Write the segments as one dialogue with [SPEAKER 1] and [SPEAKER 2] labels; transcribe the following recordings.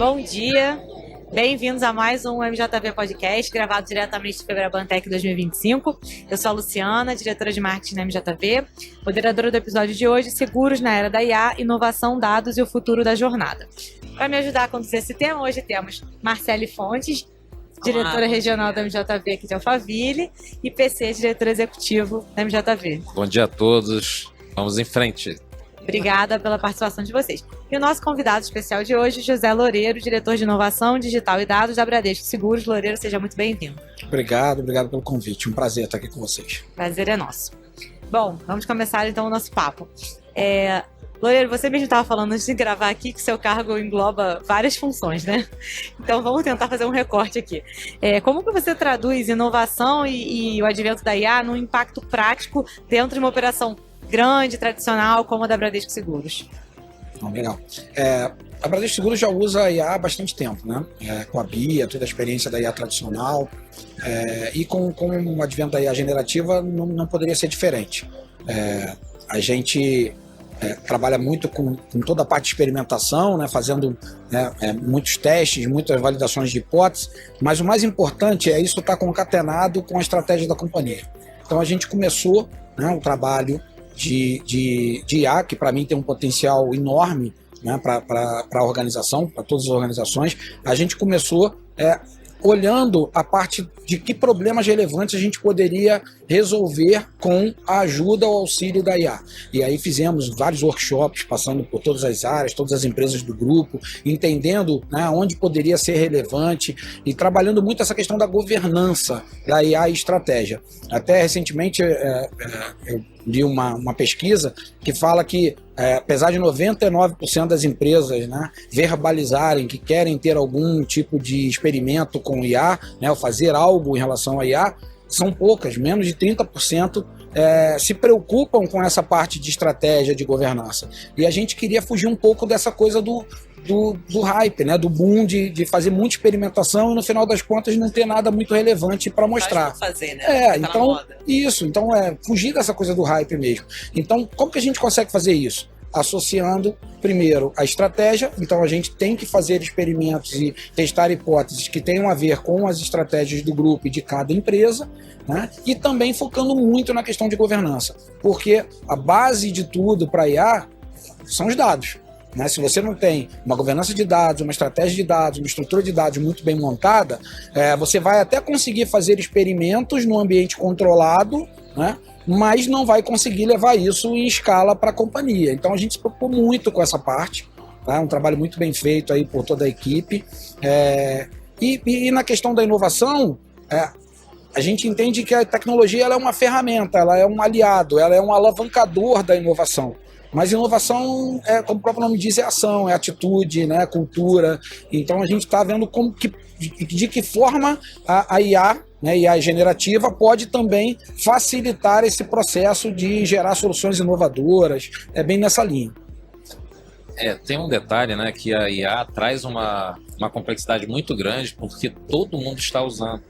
[SPEAKER 1] Bom dia, bem-vindos a mais um MJV Podcast, gravado diretamente do Febrabantec 2025. Eu sou a Luciana, diretora de marketing na MJV, moderadora do episódio de hoje, Seguros na Era da IA, Inovação, Dados e o Futuro da Jornada. Para me ajudar a conduzir esse tema, hoje temos Marcele Fontes, diretora regional da MJV aqui de Alphaville, e PC, diretor executivo da MJV.
[SPEAKER 2] Bom dia a todos, vamos em frente.
[SPEAKER 1] Obrigada pela participação de vocês. E o nosso convidado especial de hoje, José Loureiro, diretor de Inovação Digital e Dados da Bradesco Seguros. Loureiro, seja muito bem-vindo.
[SPEAKER 3] Obrigado pelo convite. Um prazer estar aqui com vocês.
[SPEAKER 1] Prazer é nosso. Bom, vamos começar então o nosso papo. Loureiro, você mesmo estava falando antes de gravar aqui que seu cargo engloba várias funções, né? Então vamos tentar fazer um recorte aqui. Como que você traduz inovação e o advento da IA num impacto prático dentro de uma operação grande, tradicional, como a da Bradesco Seguros?
[SPEAKER 3] Legal. A Bradesco Seguros já usa a IA há bastante tempo, né? Com a BIA, toda a experiência da IA tradicional, e com o advento da IA generativa não poderia ser diferente. A gente trabalha muito com toda a parte de experimentação, né? Fazendo muitos testes, muitas validações de hipóteses, mas o mais importante é isso estar concatenado com a estratégia da companhia. Então a gente começou, né, um trabalho de IA, que para mim tem um potencial enorme, né, para a organização, para todas as organizações. A gente começou olhando a parte de que problemas relevantes a gente poderia resolver com a ajuda ou auxílio da IA. E aí fizemos vários workshops, passando por todas as áreas, todas as empresas do grupo, entendendo, né, onde poderia ser relevante e trabalhando muito essa questão da governança da IA e estratégia. Até recentemente eu li uma pesquisa que fala que, apesar de 99% das empresas, né, verbalizarem que querem ter algum tipo de experimento com IA, né, ou fazer algo em relação a IA, são poucas, menos de 30% se preocupam com essa parte de estratégia de governança. E a gente queria fugir um pouco dessa coisa do hype, né, do boom de fazer muita experimentação e no final das contas não ter nada muito relevante para mostrar.
[SPEAKER 1] Fazer, né?
[SPEAKER 3] Então, fugir dessa coisa do hype mesmo. Então, como que a gente consegue fazer isso? Associando, primeiro, a estratégia. Então a gente tem que fazer experimentos e testar hipóteses que tenham a ver com as estratégias do grupo e de cada empresa, né? E também focando muito na questão de governança, porque a base de tudo para IA são os dados, né? Se você não tem uma governança de dados, uma estratégia de dados, uma estrutura de dados muito bem montada, você vai até conseguir fazer experimentos no ambiente controlado, né? Mas não vai conseguir levar isso em escala para a companhia. Então a gente se preocupou muito com essa parte, tá? Um trabalho muito bem feito aí por toda a equipe. E na questão da inovação, a gente entende que a tecnologia ela é uma ferramenta, ela é um aliado, ela é um alavancador da inovação. Mas inovação, como o próprio nome diz, é ação, é atitude, né, cultura. Então a gente está vendo de que forma a IA, né, IA generativa, pode também facilitar esse processo de gerar soluções inovadoras. É bem nessa linha.
[SPEAKER 2] Tem um detalhe, né, que a IA traz uma complexidade muito grande porque todo mundo está usando.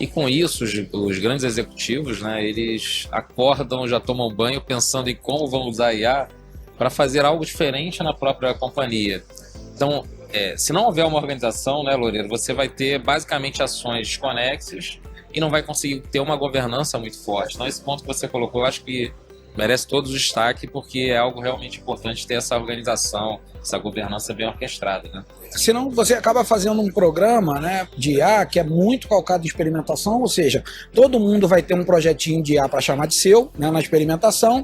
[SPEAKER 2] E com isso, os grandes executivos, né, eles acordam, já tomam banho pensando em como vão usar a IA para fazer algo diferente na própria companhia. Então, se não houver uma organização, né, Loureiro, você vai ter basicamente ações desconexas e não vai conseguir ter uma governança muito forte. Então, esse ponto que você colocou, eu acho que merece todo o destaque, porque é algo realmente importante ter essa organização, essa governança bem orquestrada, né?
[SPEAKER 3] Senão você acaba fazendo um programa, né, de IA que é muito calcado em experimentação, ou seja, todo mundo vai ter um projetinho de IA para chamar de seu, né, na experimentação,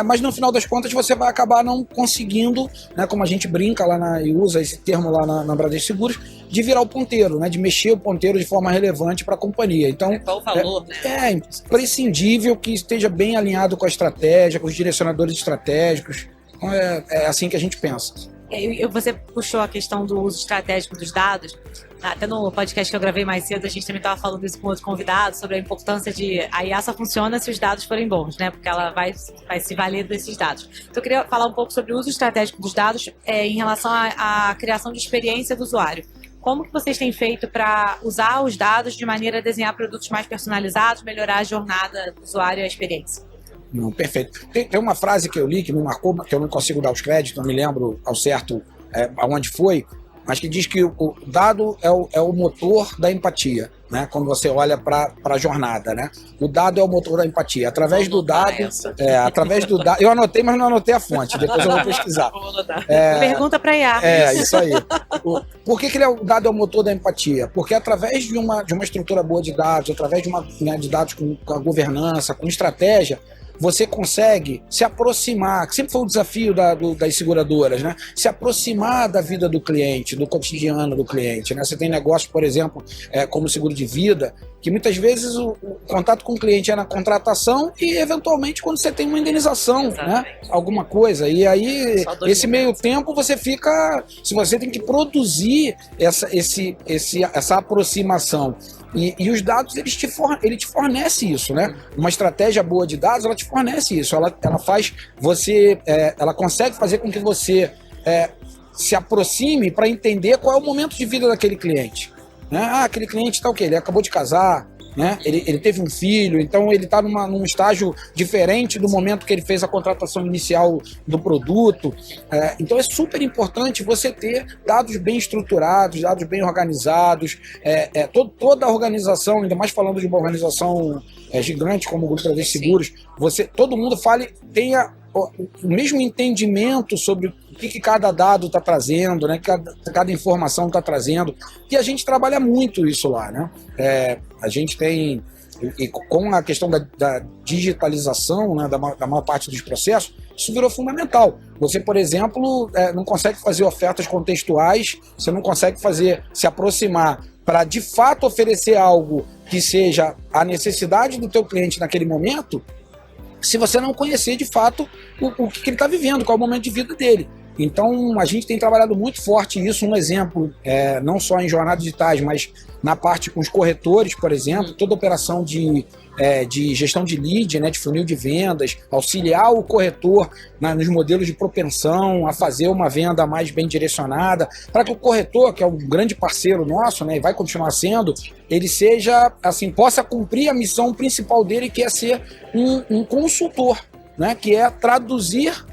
[SPEAKER 3] mas no final das contas você vai acabar não conseguindo, né, como a gente brinca lá e usa esse termo lá na Bradesco Seguros, de virar o ponteiro, né, de mexer o ponteiro de forma relevante para a companhia. Então,
[SPEAKER 1] qual o valor, né?
[SPEAKER 3] É imprescindível que esteja bem alinhado com a estratégia, com os direcionadores estratégicos. Então é assim que a gente pensa.
[SPEAKER 1] Você puxou a questão do uso estratégico dos dados. Até no podcast que eu gravei mais cedo, a gente também estava falando isso com outro convidado, sobre a importância de... A IA só funciona se os dados forem bons, né? Porque ela vai se valer desses dados. Então eu queria falar um pouco sobre o uso estratégico dos dados em relação à criação de experiência do usuário. Como que vocês têm feito para usar os dados de maneira a desenhar produtos mais personalizados, melhorar a jornada do usuário e a experiência?
[SPEAKER 3] Não, perfeito. Tem uma frase que eu li que me marcou, que eu não consigo dar os créditos, não me lembro ao certo aonde foi, mas que diz que o dado é o motor da empatia, né? Quando você olha para a jornada, né? O dado é o motor da empatia. Através do dado, eu anotei, mas não anotei a fonte. Depois eu vou pesquisar.
[SPEAKER 1] Pergunta para IA.
[SPEAKER 3] Isso aí. Por que o dado é o motor da empatia? Porque através de uma estrutura boa de dados, através de dados com a governança, com estratégia, você consegue se aproximar, que sempre foi o desafio das seguradoras, né? Se aproximar da vida do cliente, do cotidiano do cliente, né? Você tem negócios, por exemplo, como seguro de vida, que muitas vezes o contato com o cliente é na contratação e, eventualmente, quando você tem uma indenização, né? Alguma coisa. E aí, esse meio tempo, você fica... Se você tem que produzir essa aproximação. E os dados, ele te fornece isso, né? Uma estratégia boa de dados, ela te fornece isso. Ela faz você... ela consegue fazer com que você se aproxime para entender qual é o momento de vida daquele cliente. Né? Aquele cliente está o quê? Ele acabou de casar, né? Ele teve um filho, então ele está num estágio diferente do momento que ele fez a contratação inicial do produto. Então é super importante você ter dados bem estruturados, dados bem organizados. Toda a organização, ainda mais falando de uma organização gigante como o Grupo Bradesco Seguros, todo mundo tenha o mesmo entendimento sobre o que cada dado está trazendo, né? Cada informação está trazendo. E a gente trabalha muito isso lá, né? A gente tem, e com a questão da digitalização, né, da maior parte dos processos, isso virou fundamental. Você, por exemplo, não consegue fazer ofertas contextuais, você não consegue se aproximar para, de fato, oferecer algo que seja a necessidade do teu cliente naquele momento, se você não conhecer, de fato, o que ele está vivendo, qual é o momento de vida dele. Então, a gente tem trabalhado muito forte isso. Um exemplo, não só em jornadas digitais, mas na parte com os corretores, por exemplo, toda operação de gestão de lead, né, de funil de vendas, auxiliar o corretor nos modelos de propensão a fazer uma venda mais bem direcionada, para que o corretor, que é um grande parceiro nosso, né, e vai continuar sendo, ele seja, assim, possa cumprir a missão principal dele, que é ser um consultor, né, que é traduzir,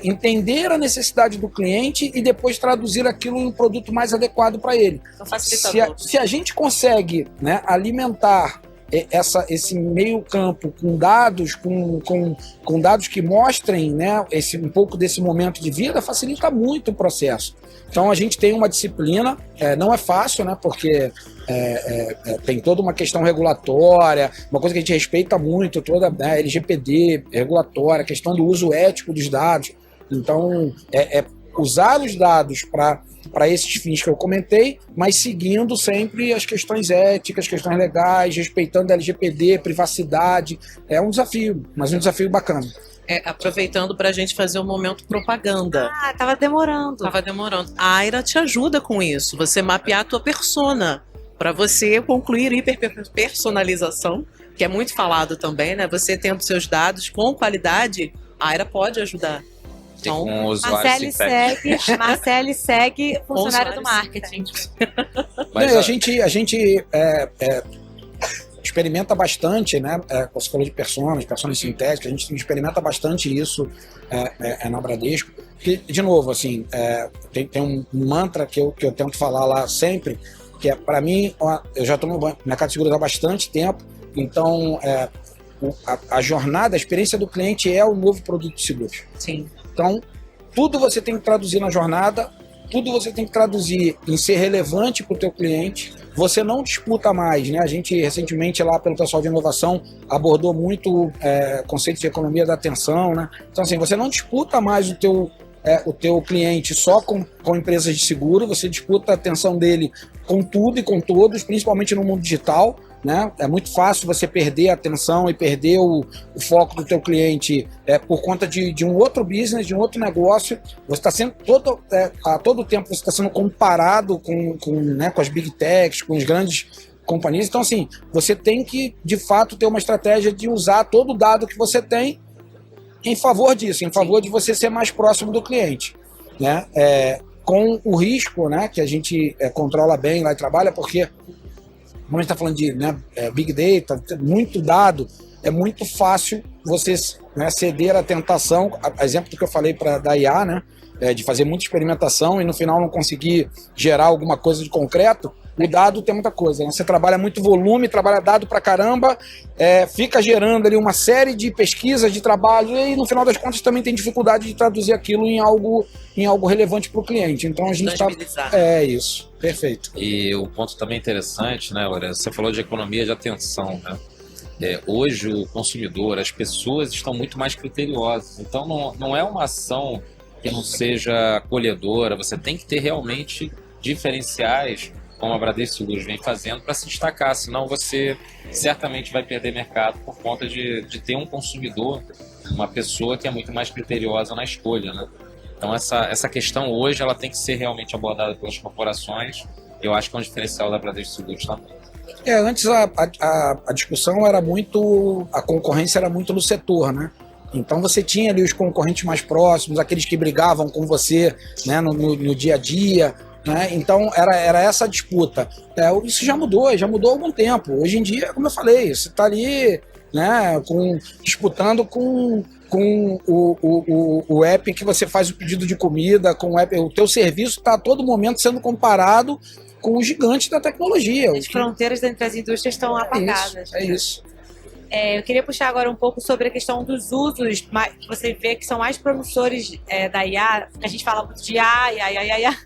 [SPEAKER 3] entender a necessidade do cliente e depois traduzir aquilo em um produto mais adequado para ele. Se a gente consegue, né, alimentar esse meio campo com dados, com dados que mostrem, né, um pouco desse momento de vida, facilita muito o processo. Então a gente tem uma disciplina, não é fácil, né, porque tem toda uma questão regulatória, uma coisa que a gente respeita muito, toda, né, LGPD, regulatória, a questão do uso ético dos dados. Então, usar os dados para esses fins que eu comentei, mas seguindo sempre as questões éticas, questões legais, respeitando a LGPD, privacidade. É um desafio, mas um desafio bacana.
[SPEAKER 4] Aproveitando para a gente fazer um momento propaganda.
[SPEAKER 1] Tava demorando.
[SPEAKER 4] A Aira te ajuda com isso, você mapear a tua persona, para você concluir hiperpersonalização, que é muito falado também, né? Você tendo seus dados com qualidade, a Aira pode ajudar.
[SPEAKER 2] Então,
[SPEAKER 1] Marcele segue funcionário do marketing.
[SPEAKER 3] Mas a gente experimenta bastante, né? Você falou de personas sintéticas, a gente experimenta bastante isso na Bradesco. Porque, de novo, assim, tem um mantra que eu tento falar lá sempre, que para mim, eu já estou no mercado de seguros há bastante tempo, então a jornada, a experiência do cliente é o novo produto de seguros.
[SPEAKER 4] Sim.
[SPEAKER 3] Então, tudo você tem que traduzir na jornada, tudo você tem que traduzir em ser relevante para o teu cliente. Você não disputa mais, né? A gente recentemente lá pelo pessoal de inovação abordou muito o conceito de economia da atenção, né? Então, assim, você não disputa mais o teu cliente só com empresas de seguro, você disputa a atenção dele com tudo e com todos, principalmente no mundo digital, né? É muito fácil você perder a atenção e perder o foco do teu cliente por conta de um outro business, de um outro negócio. Você está sendo a todo tempo você está sendo comparado com as big techs, com as grandes companhias. Então, assim, você tem que, de fato, ter uma estratégia de usar todo o dado que você tem em favor disso, em favor de você ser mais próximo do cliente, né? Com o risco, né, que a gente controla bem lá e trabalha, porque como a gente está falando de, né, Big Data, muito dado, é muito fácil você, né, ceder à tentação, exemplo do que eu falei da IA, né, de fazer muita experimentação e no final não conseguir gerar alguma coisa de concreto. O dado tem muita coisa, né? Você trabalha muito volume, trabalha dado pra caramba, fica gerando ali uma série de pesquisas, de trabalho, e no final das contas também tem dificuldade de traduzir aquilo em algo relevante para o cliente. Então a gente está... É isso, perfeito.
[SPEAKER 2] E o ponto também interessante, né, Aurélia? Você falou de economia de atenção, né? Hoje o consumidor, as pessoas estão muito mais criteriosas. Então não é uma ação que não seja acolhedora. Você tem que ter realmente diferenciais, como a Bradesco Seguros vem fazendo, para se destacar. Senão você certamente vai perder mercado por conta de ter um consumidor, uma pessoa que é muito mais criteriosa na escolha, né? Então essa questão hoje ela tem que ser realmente abordada pelas corporações. Eu acho que é um diferencial da Bradesco Seguros também.
[SPEAKER 3] Antes a discussão era muito, a concorrência era muito no setor, né? Então você tinha ali os concorrentes mais próximos, aqueles que brigavam com você, né, no dia a dia, né? Então era essa disputa. Isso já mudou há algum tempo. Hoje em dia, como eu falei, você está ali, né, disputando com o app que você faz o pedido de comida, com o app, o teu serviço está a todo momento sendo comparado com os gigantes da tecnologia.
[SPEAKER 1] As fronteiras entre as indústrias estão apagadas.
[SPEAKER 3] É isso.
[SPEAKER 1] Eu queria puxar agora um pouco sobre a questão dos usos que você vê que são mais promissores da IA. A gente fala muito de IA,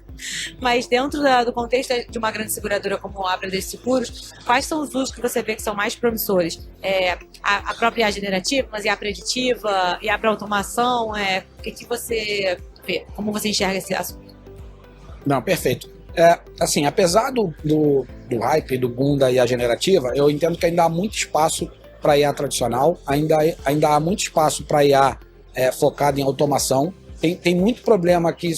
[SPEAKER 1] mas dentro do contexto de uma grande seguradora como a Bradesco Seguros, quais são os usos que você vê que são mais promissores? A própria IA generativa, mas IA preditiva, IA para automação, o que você vê? Como você enxerga esse assunto?
[SPEAKER 3] Não, perfeito. Assim, apesar do hype, do boom da IA generativa, eu entendo que ainda há muito espaço para IA tradicional, ainda há muito espaço para IA focada em automação. Tem muito problema que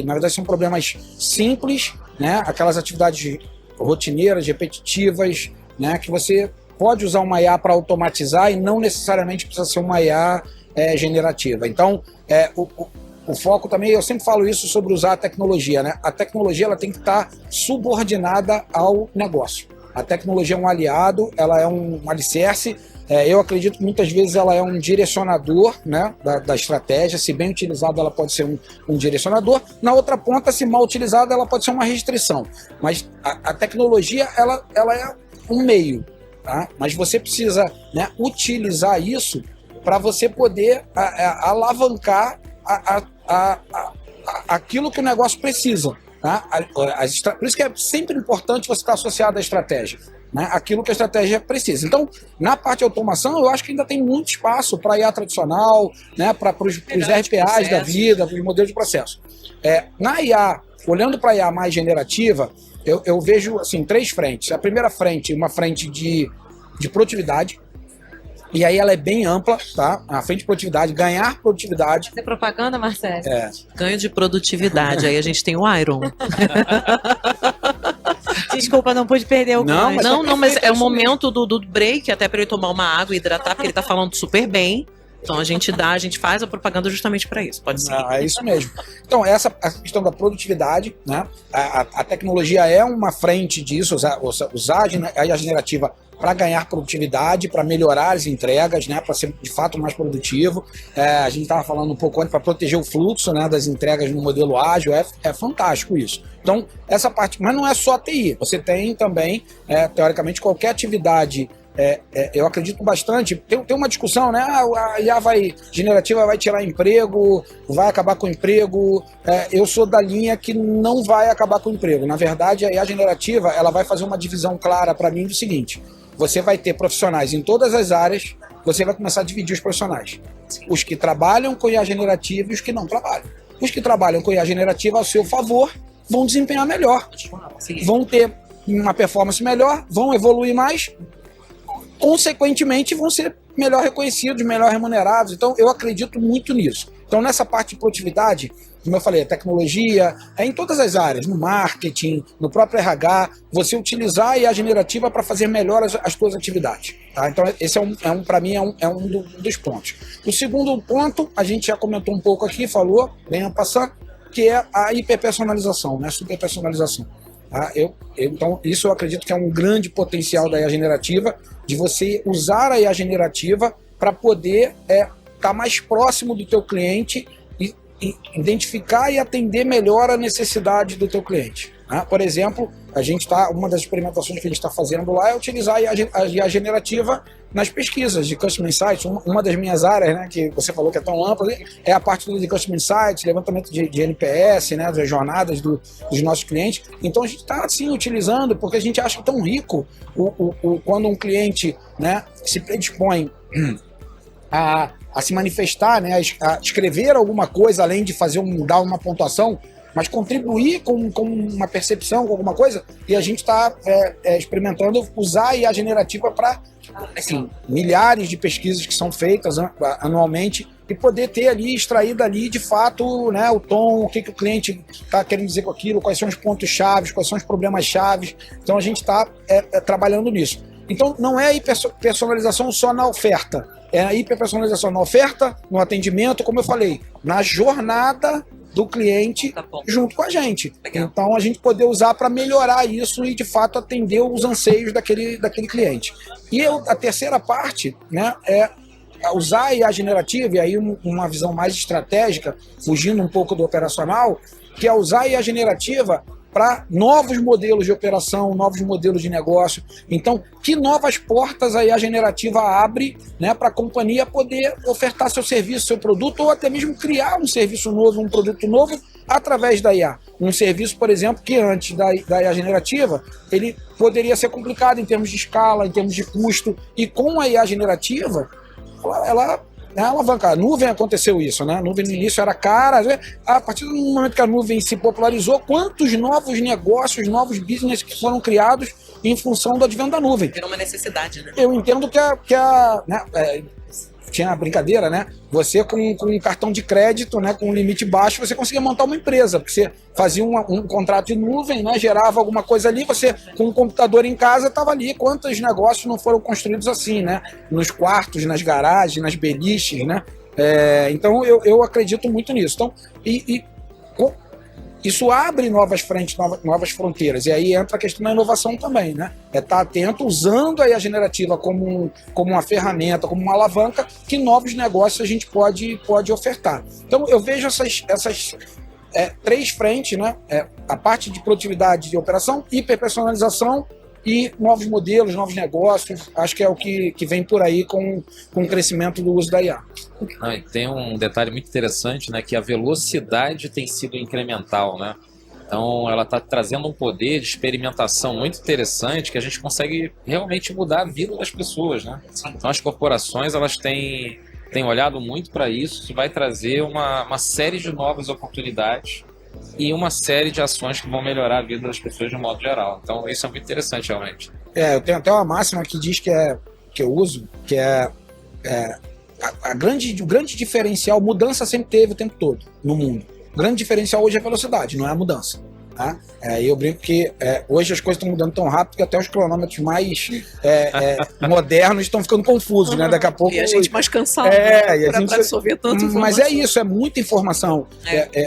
[SPEAKER 3] na verdade são problemas simples, né? Aquelas atividades rotineiras, repetitivas, né? Que você pode usar uma IA para automatizar e não necessariamente precisa ser uma IA generativa. Então, o foco também, eu sempre falo isso sobre usar a tecnologia, né? A tecnologia ela tem que estar subordinada ao negócio. A tecnologia é um aliado, ela é um alicerce. Eu acredito que muitas vezes ela é um direcionador, né, da estratégia. Se bem utilizada, ela pode ser um direcionador. Na outra ponta, se mal utilizada, ela pode ser uma restrição. Mas a tecnologia ela é um meio, tá? Mas você precisa, né, utilizar isso para você poder alavancar aquilo que o negócio precisa. Tá? Por isso que é sempre importante você estar associado à estratégia, né? Aquilo que a estratégia precisa. Então, na parte de automação, eu acho que ainda tem muito espaço para a IA tradicional, né? Para os RPAs da vida, para os modelos de processo. Na IA, olhando para a IA mais generativa, eu vejo assim, 3 frentes. A primeira frente, uma frente de produtividade. E aí ela é bem ampla, tá? A frente de produtividade, ganhar produtividade.
[SPEAKER 1] Fazer propaganda, Marcelo?
[SPEAKER 4] Ganho de produtividade, aí a gente tem o Iron.
[SPEAKER 1] Desculpa, não pude perder o ganho.
[SPEAKER 4] Mas é o momento do break, até para ele tomar uma água e hidratar, porque ele tá falando super bem. Então a gente faz a propaganda justamente para isso. Pode ser.
[SPEAKER 3] É isso mesmo. Então, essa a questão da produtividade, né? A tecnologia é uma frente disso, usar a generativa para ganhar produtividade, para melhorar as entregas, né? Para ser de fato mais produtivo. A gente estava falando um pouco antes, para proteger o fluxo, né, das entregas no modelo ágil. É fantástico isso. Então, essa parte, mas não é só a TI. Você tem também, teoricamente, qualquer atividade. Eu acredito bastante. Tem uma discussão, né? A IA generativa vai tirar emprego, vai acabar com o emprego. Eu sou da linha que não vai acabar com o emprego. Na verdade, a IA generativa ela vai fazer uma divisão clara para mim do seguinte: você vai ter profissionais em todas as áreas, você vai começar a dividir os profissionais. Os que trabalham com IA generativa e os que não trabalham. Os que trabalham com IA generativa ao seu favor vão desempenhar melhor, vão ter uma performance melhor, vão evoluir mais, consequentemente vão ser melhor reconhecidos, melhor remunerados. Então eu acredito muito nisso. Então nessa parte de produtividade, como eu falei, a tecnologia em todas as áreas, no marketing, no próprio RH, você utilizar a IA generativa para fazer melhor as suas atividades. Tá? Então esse para mim é um dos pontos. O segundo ponto, a gente já comentou um pouco aqui, falou, bem a passar, que é a hiperpersonalização, né? Superpersonalização. Tá? Então, isso eu acredito que é um grande potencial da IA generativa, de você usar a IA generativa para poder estar mais próximo do teu cliente e identificar e atender melhor a necessidade do teu cliente. Tá? Por exemplo, uma das experimentações que a gente está fazendo lá é utilizar a IA generativa nas pesquisas de Customer Insights. Uma das minhas áreas, né, que você falou que é tão ampla, é a parte de Customer Insights, levantamento de NPS, né, das jornadas dos nossos clientes. Então a gente está assim utilizando, porque a gente acha tão rico quando um cliente, né, se predispõe a se manifestar, né, a escrever alguma coisa além de dar uma pontuação, mas contribuir com uma percepção, com alguma coisa, e a gente está experimentando usar a IA generativa para milhares de pesquisas que são feitas anualmente e poder ter ali, extrair dali de fato, né, o tom, o que o cliente está querendo dizer com aquilo, quais são os pontos chaves, quais são os problemas chaves. Então a gente está trabalhando nisso. Então não é hiperpersonalização só na oferta, é a hiperpersonalização na oferta, no atendimento, como eu falei, na jornada do cliente junto com a gente. Legal. Então a gente poder usar para melhorar isso e de fato atender os anseios daquele cliente. E a terceira parte, né, é usar a IA generativa, e aí uma visão mais estratégica, fugindo um pouco do operacional, que é usar a IA generativa para novos modelos de operação, novos modelos de negócio. Então, que novas portas a IA generativa abre, né, para a companhia poder ofertar seu serviço, seu produto, ou até mesmo criar um serviço novo, um produto novo, através da IA. Um serviço, por exemplo, que antes da IA generativa, ele poderia ser complicado em termos de escala, em termos de custo, e com a IA generativa, ela alavanca. A nuvem aconteceu isso, né? A nuvem no início era cara. A partir do momento que a nuvem se popularizou, quantos novos negócios, novos business que foram criados em função do advento da nuvem?
[SPEAKER 4] Era uma necessidade, né?
[SPEAKER 3] Eu entendo que tinha a brincadeira, né? Você com um cartão de crédito, né, com um limite baixo, você conseguia montar uma empresa, porque você fazia um contrato de nuvem, né, gerava alguma coisa ali, você com um computador em casa estava ali. Quantos negócios não foram construídos assim, né? Nos quartos, nas garagens, nas beliches, né? Então eu acredito muito nisso. Então, isso abre novas frentes, novas fronteiras. E aí entra a questão da inovação também, né? Estar atento, usando a IA generativa como uma ferramenta, como uma alavanca, que novos negócios a gente pode ofertar. Então eu vejo essas três frentes, né? A parte de produtividade de operação, hiperpersonalização e novos modelos, novos negócios. Acho que é o que vem por aí com o crescimento do uso da IA.
[SPEAKER 2] E tem um detalhe muito interessante, né, que a velocidade tem sido incremental, né? Então ela está trazendo um poder de experimentação muito interessante, que a gente consegue realmente mudar a vida das pessoas, né? Então as corporações, elas têm olhado muito para isso, que vai trazer uma série de novas oportunidades e uma série de ações que vão melhorar a vida das pessoas de um modo geral. Então isso é muito interessante, realmente.
[SPEAKER 3] Eu tenho até uma máxima que diz que eu uso, que o grande diferencial, mudança sempre teve o tempo todo no mundo. O grande diferencial hoje é a velocidade, não é a mudança. Tá? Eu brinco que hoje as coisas estão mudando tão rápido que até os cronômetros mais modernos estão ficando confusos, né? Daqui a pouco...
[SPEAKER 4] E a gente mais cansado para absorver tanta informação.
[SPEAKER 3] Mas é isso, é muita informação.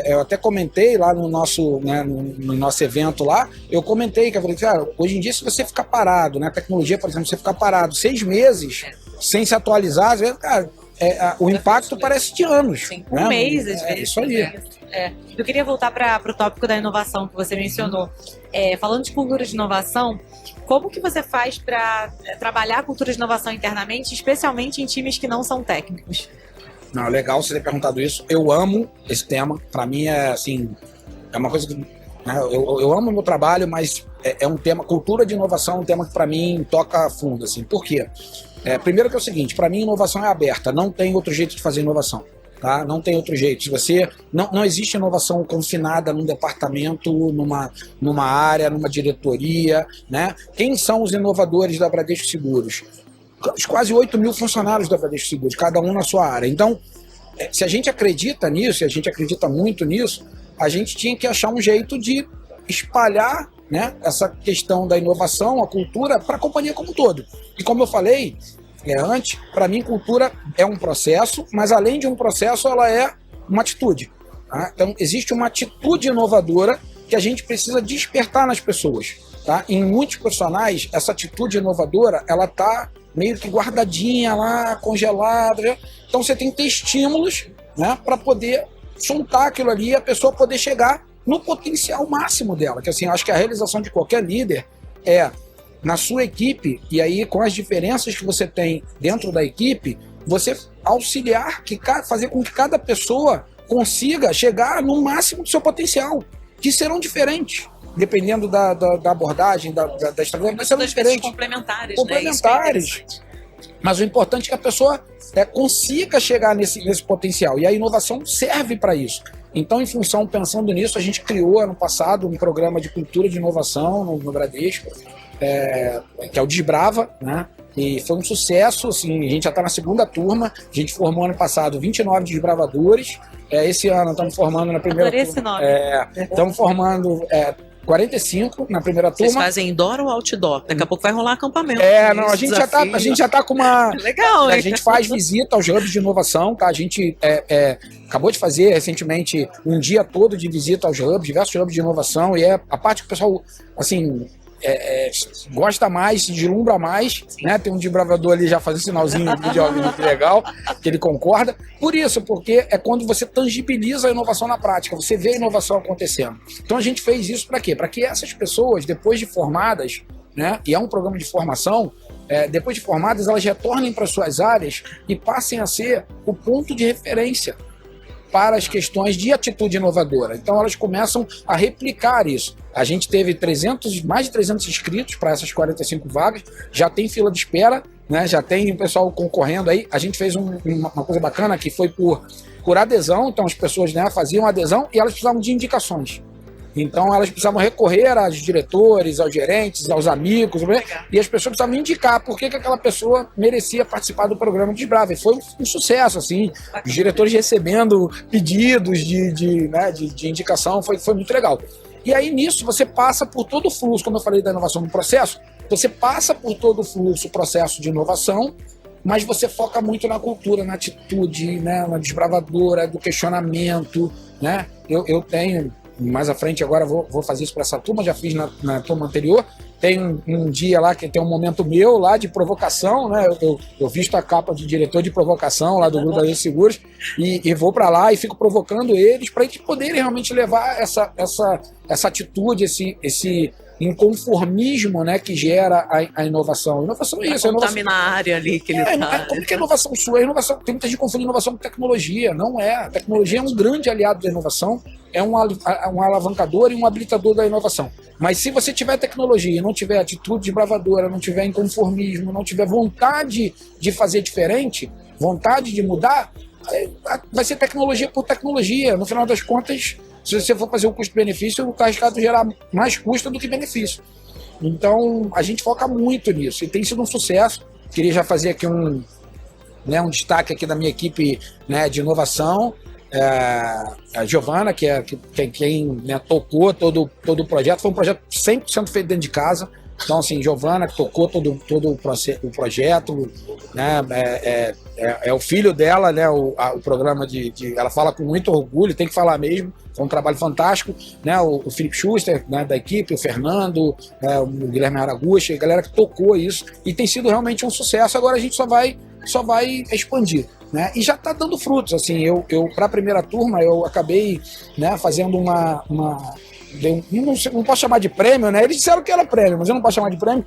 [SPEAKER 3] Eu até comentei lá no nosso, né, no nosso evento lá, eu comentei que eu falei, cara, hoje em dia se você ficar parado, né, a tecnologia, por exemplo, você ficar parado 6 meses sem se atualizar, às vezes, cara, o impacto parece de anos.
[SPEAKER 1] Sim,
[SPEAKER 3] né?
[SPEAKER 1] Um mês, às vezes.
[SPEAKER 3] Isso aí.
[SPEAKER 1] Eu queria voltar para o tópico da inovação que você mencionou. Falando de cultura de inovação, como que você faz para trabalhar a cultura de inovação internamente, especialmente em times que não são técnicos?
[SPEAKER 3] Não, legal você ter perguntado isso. Eu amo esse tema. Para mim é uma coisa que... Né, eu amo o meu trabalho, mas é um tema, cultura de inovação é um tema que para mim toca fundo. Assim. Por quê? Primeiro que é o seguinte, para mim inovação é aberta, não tem outro jeito de fazer inovação. Tá? Não tem outro jeito. Se você não existe inovação confinada num departamento, numa área, numa diretoria, né? Quem são os inovadores da Bradesco Seguros? Os quase 8 mil funcionários da Bradesco Seguros, cada um na sua área. Então, se a gente acredita nisso, e a gente acredita muito nisso, a gente tinha que achar um jeito de espalhar, né, essa questão da inovação, a cultura, para a companhia como um todo. E como eu falei antes, para mim cultura é um processo, mas além de um processo, ela é uma atitude. Tá? Então existe uma atitude inovadora que a gente precisa despertar nas pessoas. Tá? Em muitos profissionais, essa atitude inovadora, ela está meio que guardadinha lá, congelada. Então você tem que ter estímulos, né, para poder soltar aquilo ali e a pessoa poder chegar no potencial máximo dela. Que assim, eu acho que a realização de qualquer líder é na sua equipe, e aí com as diferenças que você tem dentro da equipe, você auxiliar, fazer com que cada pessoa consiga chegar no máximo do seu potencial, que serão diferentes. Dependendo da abordagem, da estratégia, mas serão diferentes.
[SPEAKER 4] Complementares.
[SPEAKER 3] Complementares.
[SPEAKER 4] Né? Isso é
[SPEAKER 3] mas o importante é que a pessoa consiga chegar nesse potencial. E a inovação serve para isso. Então, em função, pensando nisso, a gente criou ano passado um programa de cultura de inovação no Bradesco, que é o Desbrava, né? E foi um sucesso, assim, a gente já está na segunda turma, a gente formou ano passado 29 desbravadores, esse ano estamos formando na primeira turma.
[SPEAKER 1] Esse nome.
[SPEAKER 3] Estamos formando 45 na primeira turma.
[SPEAKER 4] Vocês fazem indoor ou outdoor? Daqui a pouco vai rolar acampamento.
[SPEAKER 3] Não, a gente já tá com uma...
[SPEAKER 4] Legal, hein?
[SPEAKER 3] A gente faz visita aos hubs de inovação, tá? A gente acabou de fazer recentemente um dia todo de visita aos hubs, diversos hubs de inovação, e a parte que o pessoal, assim... gosta mais, se deslumbra mais, né? Tem um desbravador ali já fazendo sinalzinho de vídeo que legal, que ele concorda. Por isso, porque é quando você tangibiliza a inovação na prática, você vê a inovação acontecendo. Então a gente fez isso para quê? Para que essas pessoas, depois de formadas, né? E é um programa de formação, depois de formadas, elas retornem para suas áreas e passem a ser o ponto de referência para as questões de atitude inovadora. Então elas começam a replicar isso. A gente teve mais de 300 inscritos para essas 45 vagas, já tem fila de espera, né? Já tem o pessoal concorrendo aí. A gente fez uma coisa bacana que foi por adesão, então as pessoas, né, faziam adesão e elas precisavam de indicações. Então elas precisavam recorrer aos diretores, aos gerentes, aos amigos, e as pessoas precisavam indicar por que aquela pessoa merecia participar do programa Desbrava. E foi um sucesso, assim, os diretores recebendo pedidos de indicação, foi muito legal. E aí nisso você passa por todo o fluxo, como eu falei da inovação no processo, você passa por todo o fluxo, o processo de inovação, mas você foca muito na cultura, na atitude, né, na desbravadora, do questionamento, né? Eu tenho... Mais à frente agora vou fazer isso para essa turma, já fiz na turma anterior. Tem um dia lá que tem um momento meu lá de provocação, né? Eu visto a capa de diretor de provocação lá do Grupo da Seguros e vou para lá e fico provocando eles para eles poderem realmente levar essa atitude, esse inconformismo, né, que gera a inovação. Inovação é isso.
[SPEAKER 4] Contaminar a área ali que ele tá.
[SPEAKER 3] Como que a inovação sua? A inovação, tem muita gente confunde inovação com tecnologia. Não é. A tecnologia é um grande aliado da inovação, é um alavancador e um habilitador da inovação. Mas se você tiver tecnologia e não tiver atitude desbravadora, não tiver inconformismo, não tiver vontade de fazer diferente, vontade de mudar, vai ser tecnologia por tecnologia. No final das contas, se você for fazer o custo-benefício, está arriscado gerar mais custo do que benefício. Então, a gente foca muito nisso e tem sido um sucesso. Queria já fazer aqui um destaque aqui da minha equipe, né, de inovação. A Giovana, que é quem, né, tocou todo o projeto. Foi um projeto 100% feito dentro de casa. Então, assim, Giovana que tocou todo o projeto, né, é o filho dela, né, o programa ela fala com muito orgulho, tem que falar mesmo, foi um trabalho fantástico, né, o Felipe Schuster, né, da equipe, o Fernando, o Guilherme Araguchi, a galera que tocou isso, e tem sido realmente um sucesso. Agora a gente só vai expandir, né, e já está dando frutos. Assim, eu para a primeira turma, eu acabei, né, fazendo não posso chamar de prêmio, né? Eles disseram que era prêmio, mas eu não posso chamar de prêmio.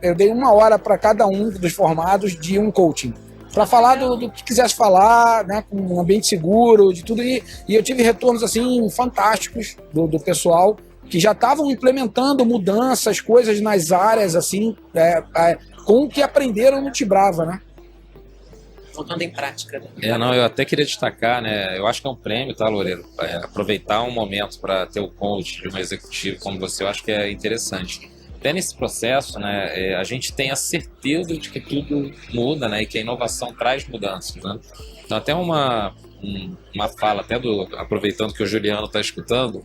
[SPEAKER 3] Eu dei 1 hora para cada um dos formados de um coaching, para falar do que quisesse falar, né? Com um ambiente seguro, de tudo. E eu tive retornos assim fantásticos do pessoal que já estavam implementando mudanças, coisas nas áreas, assim, com o que aprenderam no Desbrava, né?
[SPEAKER 4] Colocando em prática.
[SPEAKER 2] Eu até queria destacar, né? Eu acho que é um prêmio, tá, Loureiro? Aproveitar um momento para ter o coach de um executivo como você, eu acho que é interessante. Até nesse processo, né, a gente tem a certeza de que tudo muda, né, e que a inovação traz mudanças, né? Então, até uma fala, até aproveitando que o Juliano está escutando,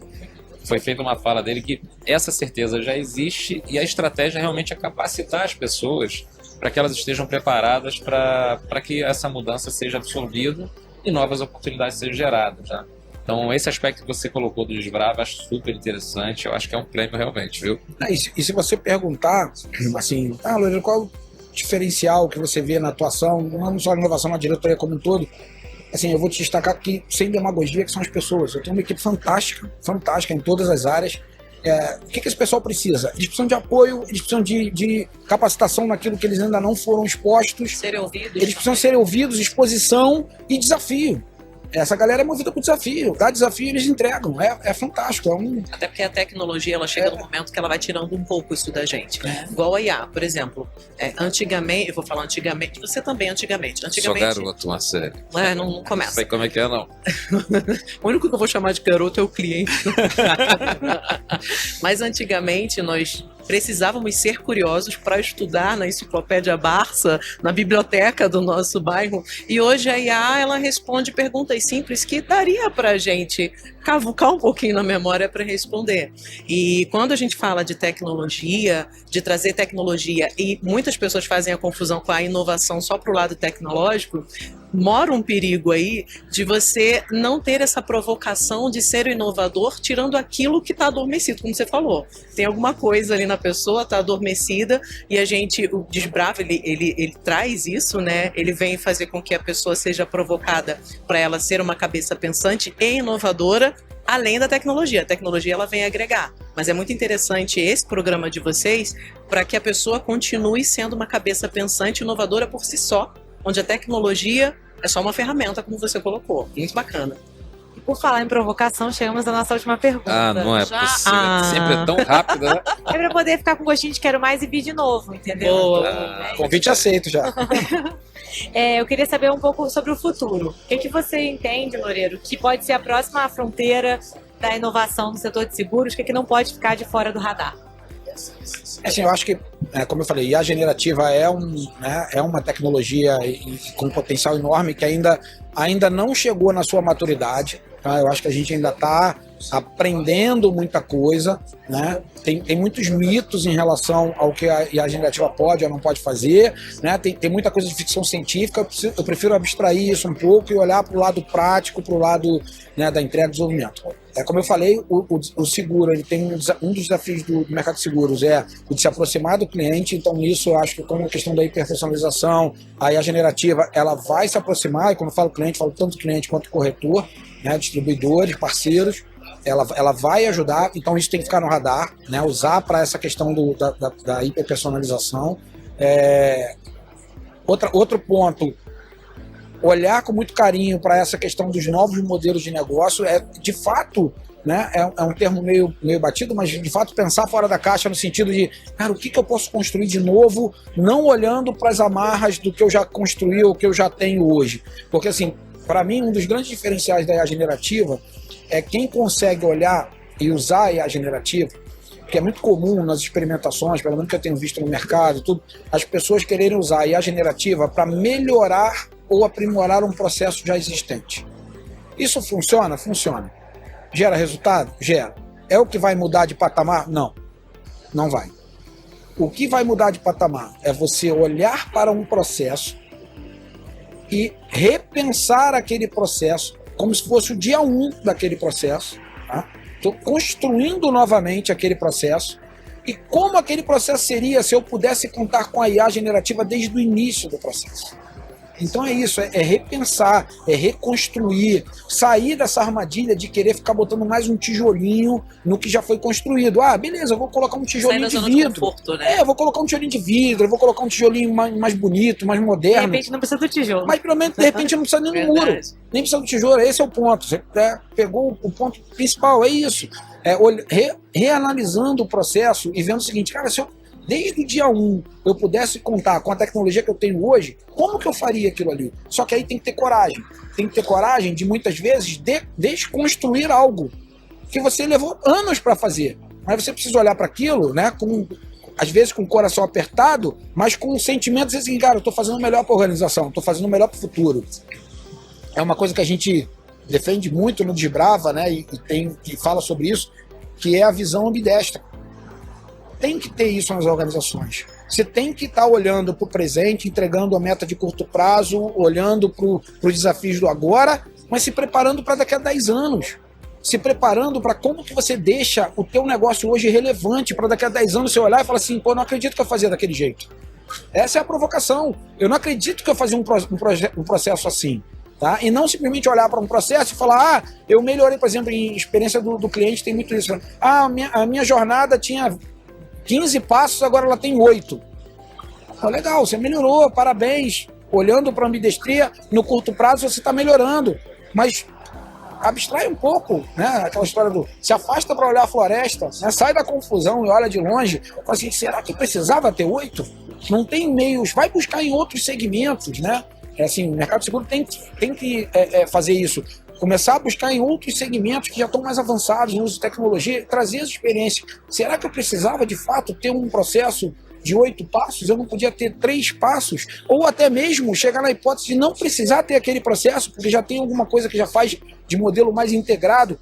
[SPEAKER 2] foi feita uma fala dele que essa certeza já existe e a estratégia realmente é capacitar as pessoas para que elas estejam preparadas para que essa mudança seja absorvida e novas oportunidades sejam geradas, né? Então, esse aspecto que você colocou do Desbrava, acho super interessante. Eu acho que é um prêmio realmente, viu?
[SPEAKER 3] E se você perguntar, assim, Lorena, qual o diferencial que você vê na atuação, não só na inovação, na diretoria como um todo, assim, eu vou te destacar que, sem demagogia, que são as pessoas. Eu tenho uma equipe fantástica em todas as áreas. O que esse pessoal precisa? Eles precisam de apoio, eles precisam de capacitação naquilo que eles ainda não foram expostos.
[SPEAKER 4] Serem ouvidos.
[SPEAKER 3] Eles precisam ser ouvidos, exposição e desafio. Essa galera é movida por desafio. Dá desafio, eles entregam. É fantástico.
[SPEAKER 4] Até porque a tecnologia, ela chega no momento que ela vai tirando um pouco isso da gente. Igual a IA, por exemplo. Antigamente, eu vou falar antigamente, você também antigamente.
[SPEAKER 2] Sou garoto, Marcelo.
[SPEAKER 4] Não começa.
[SPEAKER 2] Não sei como é que é, não.
[SPEAKER 4] O único que eu vou chamar de garoto é o cliente. Mas antigamente nós precisávamos ser curiosos para estudar na enciclopédia Barça, na biblioteca do nosso bairro. E hoje a IA, ela responde perguntas simples que daria para a gente cavucar um pouquinho na memória para responder. E quando a gente fala de tecnologia, de trazer tecnologia, e muitas pessoas fazem a confusão com a inovação só para o lado tecnológico, mora um perigo aí de você não ter essa provocação de ser o inovador, tirando aquilo que está adormecido, como você falou. Tem alguma coisa ali na pessoa, está adormecida, e o Desbrava, ele traz isso, né? Ele vem fazer com que a pessoa seja provocada para ela ser uma cabeça pensante e inovadora, além da tecnologia. A tecnologia, ela vem agregar. Mas é muito interessante esse programa de vocês para que a pessoa continue sendo uma cabeça pensante e inovadora por si só, onde a tecnologia é só uma ferramenta, como você colocou. Muito bacana.
[SPEAKER 1] E por falar em provocação, chegamos à nossa última pergunta.
[SPEAKER 2] Não é possível. Sempre é tão rápido, né?
[SPEAKER 1] É pra poder ficar com gostinho de quero mais e vir de novo, entendeu?
[SPEAKER 3] Convite aceito já.
[SPEAKER 1] Eu queria saber um pouco sobre o futuro. O que você entende, Loureiro, que pode ser a próxima fronteira da inovação no setor de seguros? O que não pode ficar de fora do radar?
[SPEAKER 3] Assim, eu acho que, como eu falei, IA generativa é uma tecnologia com potencial enorme que ainda não chegou na sua maturidade. Tá? Eu acho que a gente ainda está aprendendo muita coisa, né? Tem muitos mitos em relação ao que a IA generativa pode ou não pode fazer, né? Tem muita coisa de ficção científica. Eu prefiro abstrair isso um pouco e olhar para o lado prático, para o lado, né, da entrega e desenvolvimento. Como eu falei, o seguro, ele tem um dos desafios do mercado de seguros é o de se aproximar do cliente. Então nisso eu acho que, como a questão da hiperpersonalização, a IA generativa, ela vai se aproximar, e quando eu falo cliente, falo tanto cliente quanto corretor, né, distribuidores, parceiros. Ela vai ajudar, então isso tem que ficar no radar, né? Usar para essa questão da hiperpersonalização. Outro ponto, olhar com muito carinho para essa questão dos novos modelos de negócio, de fato, né? É um termo meio batido, mas de fato pensar fora da caixa no sentido de, cara, o que eu posso construir de novo, não olhando para as amarras do que eu já construí ou que eu já tenho hoje. Porque, assim, para mim, um dos grandes diferenciais da IA generativa é quem consegue olhar e usar a IA generativa, que é muito comum nas experimentações, pelo menos que eu tenho visto no mercado, tudo, as pessoas quererem usar a IA generativa para melhorar ou aprimorar um processo já existente. Isso funciona? Funciona. Gera resultado? Gera. É o que vai mudar de patamar? Não. Não vai. O que vai mudar de patamar é você olhar para um processo e repensar aquele processo como se fosse o dia 1 daquele processo. Tá? Estou construindo novamente aquele processo. E como aquele processo seria se eu pudesse contar com a IA generativa desde o início do processo. Então é isso, é repensar, é reconstruir, sair dessa armadilha de querer ficar botando mais um tijolinho no que já foi construído. Beleza, eu vou colocar um tijolinho de vidro.
[SPEAKER 4] Conforto, né?
[SPEAKER 3] Eu vou colocar um tijolinho de vidro, eu vou colocar um tijolinho mais bonito, mais moderno.
[SPEAKER 1] De repente não precisa do tijolo.
[SPEAKER 3] Mas pelo menos, de repente, não precisa nem do muro, nem precisa do tijolo. Esse é o ponto. Você pegou o ponto principal, é isso. Reanalisando o processo e vendo o seguinte, cara, se eu desde o dia 1 eu pudesse contar com a tecnologia que eu tenho hoje, como que eu faria aquilo ali? Só que aí tem que ter coragem. Tem que ter coragem de, muitas vezes, desconstruir algo que você levou anos para fazer. Mas você precisa olhar para aquilo, né, às vezes com o coração apertado, mas com sentimentos assim, cara, eu estou fazendo o melhor para a organização, estou fazendo o melhor para o futuro. É uma coisa que a gente defende muito no Desbrava, né, e fala sobre isso, que é a visão ambidestra. Tem que ter isso nas organizações. Você tem que estar olhando para o presente, entregando a meta de curto prazo, olhando para os desafios do agora mas se preparando para daqui a 10 anos. Se preparando para como que você deixa o teu negócio hoje relevante para daqui a 10 anos você olhar e falar assim, pô, não acredito que eu fazia daquele jeito. Essa é a provocação. Eu não acredito que eu fazia um processo assim. Tá? E não simplesmente olhar para um processo e falar, eu melhorei, por exemplo, em experiência do cliente, tem muito isso. A minha jornada tinha 15 passos, agora ela tem 8. Pô, legal, você melhorou, parabéns. Olhando para a ambidestria, no curto prazo você está melhorando. Mas abstrai um pouco, né? Aquela história do se afasta para olhar a floresta, né? Sai da confusão e olha de longe. Fala assim, será que precisava ter 8? Não tem meios, vai buscar em outros segmentos, né? Assim, o mercado seguro tem que fazer isso. Começar a buscar em outros segmentos que já estão mais avançados no uso de tecnologia, trazer essa experiência. Será que eu precisava, de fato, ter um processo de 8 passos? Eu não podia ter 3 passos? Ou até mesmo chegar na hipótese de não precisar ter aquele processo, porque já tem alguma coisa que já faz de modelo mais integrado.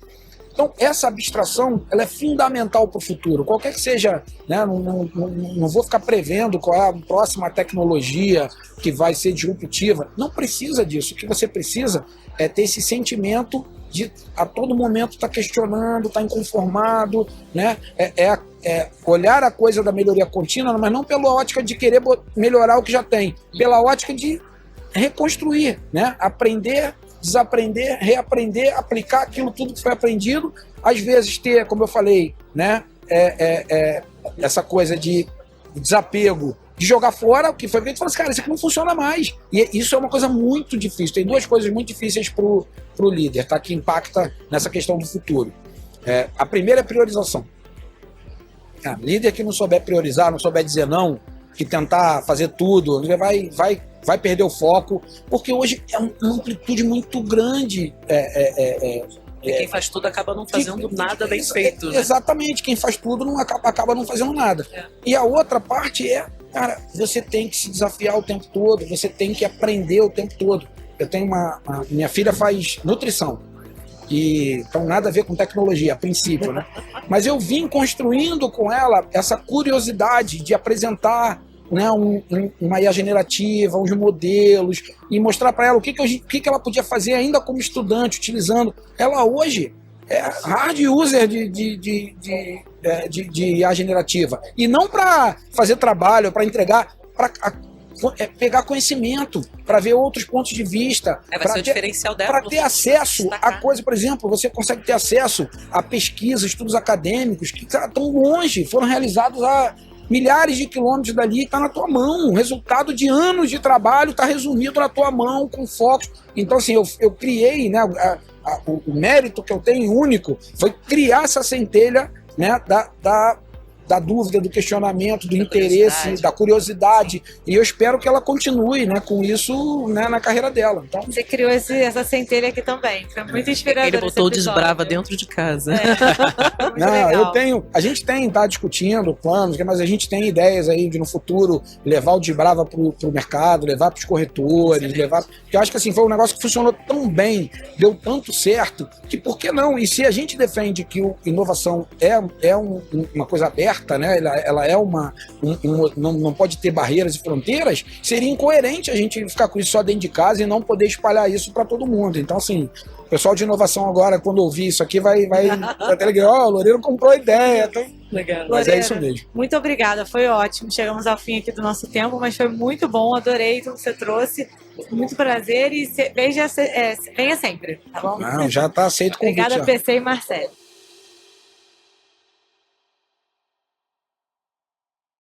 [SPEAKER 3] Então, essa abstração ela é fundamental para o futuro. Qualquer que seja, né, não vou ficar prevendo qual é a próxima tecnologia que vai ser disruptiva. Não precisa disso. O que você precisa é ter esse sentimento de a todo momento estar questionando, estar inconformado, né? Olhar a coisa da melhoria contínua, mas não pela ótica de querer melhorar o que já tem, pela ótica de reconstruir, né? Aprender, desaprender, reaprender, aplicar aquilo tudo que foi aprendido, às vezes ter, como eu falei, né, essa coisa de desapego, de jogar fora o que foi feito e falar assim, cara, isso aqui não funciona mais. E isso é uma coisa muito difícil. Tem 2 coisas muito difíceis pro líder, tá? Que impacta nessa questão do futuro. A primeira é priorização. Líder que não souber priorizar, não souber dizer não, que tentar fazer tudo, vai perder o foco, porque hoje é uma amplitude muito grande.
[SPEAKER 4] E quem faz tudo acaba não fazendo nada bem feito. Né?
[SPEAKER 3] Exatamente, quem faz tudo não acaba não fazendo nada. E a outra parte cara, você tem que se desafiar o tempo todo, você tem que aprender o tempo todo. Eu tenho minha filha faz nutrição, então nada a ver com tecnologia, a princípio, né? Mas eu vim construindo com ela essa curiosidade de apresentar, né, uma IA generativa, uns modelos, e mostrar para ela o que ela podia fazer ainda como estudante, utilizando. Ela hoje é hard user de IA generativa. E não para fazer trabalho, para entregar, para pegar conhecimento, para ver outros pontos de vista.
[SPEAKER 4] Vai ser o diferencial dela.
[SPEAKER 3] Para ter acesso a coisa, por exemplo, você consegue ter acesso a pesquisas, estudos acadêmicos que estão longe, foram realizados há milhares de quilômetros dali, está na tua mão. O resultado de anos de trabalho está resumido na tua mão, com foco. Então, assim, eu criei, né, o mérito que eu tenho único foi criar essa centelha, né, da dúvida, do questionamento, do interesse, da curiosidade. E eu espero que ela continue, né, com isso, né, na carreira dela. Então,
[SPEAKER 1] você criou essa centelha aqui também. Foi muito inspirador.
[SPEAKER 4] Ele botou o desbrava dentro de casa.
[SPEAKER 3] A gente tá discutindo planos, mas a gente tem ideias aí de no futuro levar o desbrava pro mercado, levar pros corretores, porque eu acho que assim, foi um negócio que funcionou tão bem, deu tanto certo, que por que não? E se a gente defende que inovação é uma coisa aberta, né? Ela é não pode ter barreiras e fronteiras, seria incoerente a gente ficar com isso só dentro de casa e não poder espalhar isso para todo mundo. Então, assim, o pessoal de inovação agora, quando ouvir isso aqui, vai até ligar, o Loureiro comprou a ideia. Então,
[SPEAKER 4] legal.
[SPEAKER 3] Mas
[SPEAKER 1] Loureiro,
[SPEAKER 3] é isso mesmo.
[SPEAKER 1] Muito obrigada, foi ótimo. Chegamos ao fim aqui do nosso tempo, mas foi muito bom, adorei tudo que você trouxe. Muito prazer e venha sempre, tá bom?
[SPEAKER 3] Não, já está aceito o convite.
[SPEAKER 1] Obrigada, PC e Marcelo.